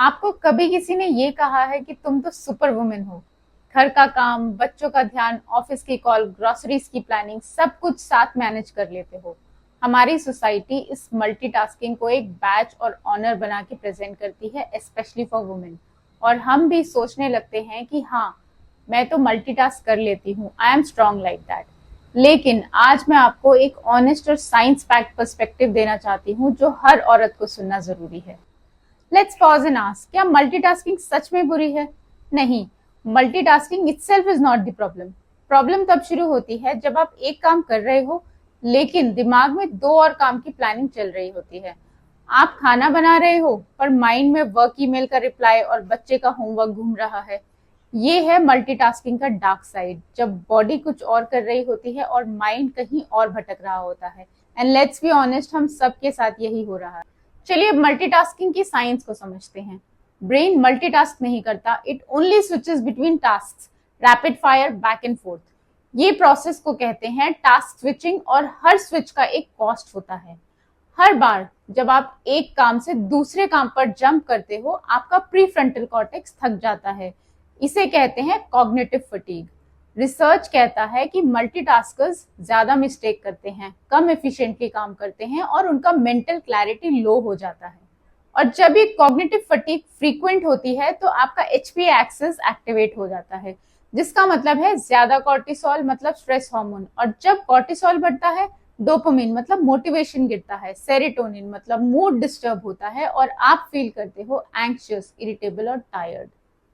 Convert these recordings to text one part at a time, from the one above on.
आपको कभी किसी ने ये कहा है कि तुम तो सुपर वुमेन हो? घर का काम, बच्चों का ध्यान, ऑफिस की कॉल, ग्रोसरीज की प्लानिंग, सब कुछ साथ मैनेज कर लेते हो। हमारी सोसाइटी इस मल्टीटास्किंग को एक बैच और ऑनर बना के प्रेजेंट करती है, स्पेशली फॉर वुमेन। और हम भी सोचने लगते हैं कि हाँ, मैं तो मल्टीटास्क कर लेती हूँ, I am strong like that. लेकिन आज मैं आपको एक ऑनेस्ट और साइंस पैक्ड पर्सपेक्टिव देना चाहती हूँ, जो हर औरत को सुनना जरूरी है। लेट्स पॉज एंड आस्क, क्या मल्टीटास्किंग सच में बुरी है? नहीं, multitasking itself is not the problem. Problem तब शुरू होती है जब आप एक काम कर रहे हो लेकिन दिमाग में दो और काम की प्लानिंग चल रही होती है। आप खाना बना रहे हो पर माइंड में वर्क ईमेल का रिप्लाई और बच्चे का होमवर्क घूम रहा है। ये है मल्टीटास्किंग का डार्क साइड, जब बॉडी कुछ और कर रही होती है और माइंड कहीं और भटक रहा होता है। एंड लेट्स बी ऑनेस्ट, हम सबके साथ यही हो रहा है। चलिए अब मल्टीटास्किंग की साइंस को समझते हैं। ब्रेन मल्टीटास्क नहीं करता, it only switches between tasks, rapid fire, back and fourth. ये प्रोसेस को कहते हैं टास्क स्विचिंग, और हर स्विच का एक कॉस्ट होता है। हर बार जब आप एक काम से दूसरे काम पर जंप करते हो, आपका प्रीफ्रंटल कॉर्टेक्स थक जाता है। इसे कहते हैं कॉग्निटिव फटीग। रिसर्च कहता है कि मल्टीटास्कर्स ज्यादा मिस्टेक करते हैं, कम एफिशिएंटली काम करते हैं और उनका मेंटल क्लैरिटी लो हो जाता है। और जब ये कॉग्निटिव फटीग फ्रीक्वेंट होती है तो आपका एचपी एक्सेस एक्टिवेट हो जाता है, जिसका मतलब है ज्यादा कॉर्टिसोल मतलब स्ट्रेस हार्मोन। और जब कॉर्टिसोल बढ़ता है, डोपामिन मतलब मोटिवेशन गिरता है, सेरोटोनिन मतलब मूड डिस्टर्ब होता है और आप फील करते हो एंग्शियस, इरिटेबल और टायर्ड।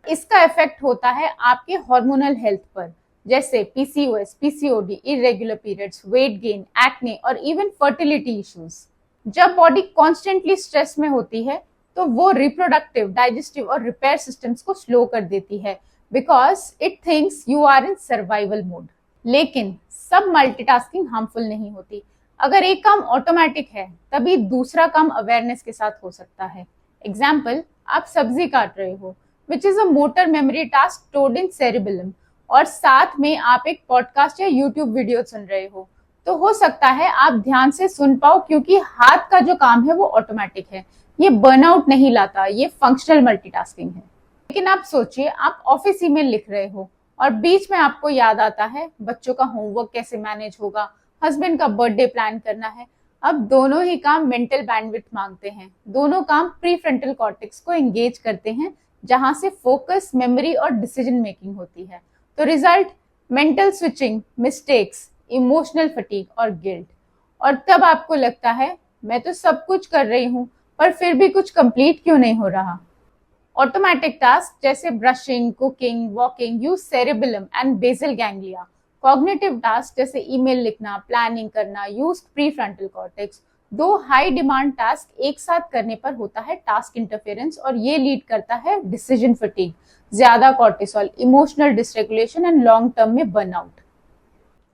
इसका इफेक्ट होता है आपके हार्मोनल हेल्थ पर, जैसे PCOS, PCOD, irregular periods, weight gain, acne और इवन फर्टिलिटी इश्यूज। जब बॉडी कॉन्स्टेंटली स्ट्रेस में होती है तो वो रिप्रोडक्टिव, डाइजेस्टिव और रिपेयर सिस्टम्स को स्लो कर देती है, because it thinks you are in survival mode. लेकिन सब मल्टीटास्किंग हार्मफुल नहीं होती। अगर एक काम ऑटोमेटिक है, तभी दूसरा काम अवेयरनेस के साथ हो सकता है। एग्जाम्पल, आप सब्जी काट रहे हो, which is a motor memory task stored in cerebellum, और साथ में आप एक पॉडकास्ट या यूट्यूब वीडियो सुन रहे हो, तो हो सकता है आप ध्यान से सुन पाओ, क्योंकि हाथ का जो काम है वो ऑटोमेटिक है। ये बर्नआउट नहीं लाता, ये फंक्शनल मल्टीटास्किंग है। लेकिन आप सोचिए, आप ऑफिस ईमेल लिख रहे हो और बीच में आपको याद आता है बच्चों का होमवर्क कैसे मैनेज होगा, हस्बैंड का बर्थडे प्लान करना है। अब दोनों ही काम मेंटल बैंडविड्थ मांगते हैं, दोनों काम प्रीफ्रंटल कॉर्टेक्स को एंगेज करते हैं, जहां से फोकस, मेमोरी और डिसीजन मेकिंग होती है। तो result, mental switching, mistakes, emotional fatigue और गिल्ट। और तब आपको लगता है मैं तो सब कुछ कर रही हूँ, पर फिर भी कुछ कंप्लीट क्यों नहीं हो रहा। ऑटोमेटिक टास्क जैसे brushing, cooking, walking use cerebellum and basal ganglia. Cognitive task जैसे ईमेल लिखना, प्लानिंग करना यूज प्रीफ्रंटल कॉर्टेक्स। दो हाई डिमांड टास्क एक साथ करने पर होता है टास्क इंटरफेरेंस, और ये लीड करता है डिसीजन फटीग, ज्यादा cortisol, emotional dysregulation and long term में बर्नआउट।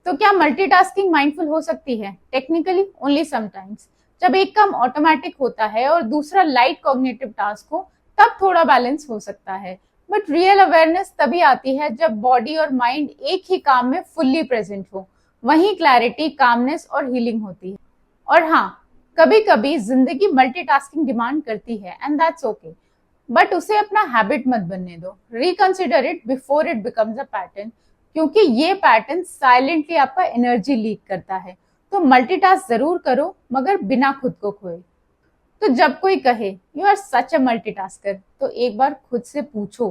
तो क्या मल्टीटास्किंग माइंडफुल हो सकती है? Technically only sometimes. जब एक काम ऑटोमेटिक होता है और दूसरा लाइट कॉग्निटिव टास्क हो, तब थोड़ा बैलेंस हो सकता है। बट रियल अवेयरनेस तभी आती है जब बॉडी और माइंड एक ही काम में फुल्ली प्रेजेंट हो। वहीं क्लैरिटी, कामनेस और हीलिंग होती है। और हाँ, कभी कभी जिंदगी मल्टीटास्किंग डिमांड करती है, एंड दैट्स ओके। बट उसे अपना हैबिट मत बनने दो। Reconsider it before it becomes a pattern, क्योंकि ये पैटर्न साइलेंटली आपका एनर्जी लीक करता है। तो मल्टीटास्क जरूर करो, मगर बिना खुद को खोए। तो जब कोई कहे you are such a multitasker, तो एक बार खुद से पूछो,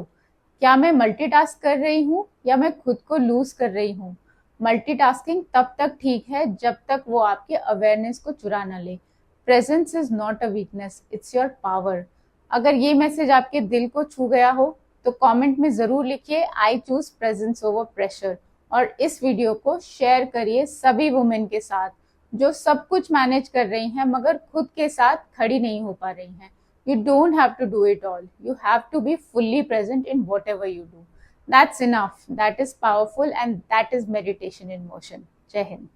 क्या मैं मल्टीटास्क कर रही हूँ या मैं खुद को लूज कर रही हूँ? मल्टीटास्किंग तब तक ठीक है जब तक वो आपके अवेयरनेस को चुरा ना ले। Presence is not a weakness, it's your power. अगर ये मैसेज आपके दिल को छू गया हो तो कमेंट में जरूर लिखिए, I choose presence over pressure. और इस वीडियो को शेयर करिए सभी वुमेन के साथ जो सब कुछ मैनेज कर रही हैं मगर खुद के साथ खड़ी नहीं हो पा रही हैं। You don't have to do it all, you have to be fully present in whatever you do. That's enough, that is powerful, and that is meditation in motion. जय हिंद।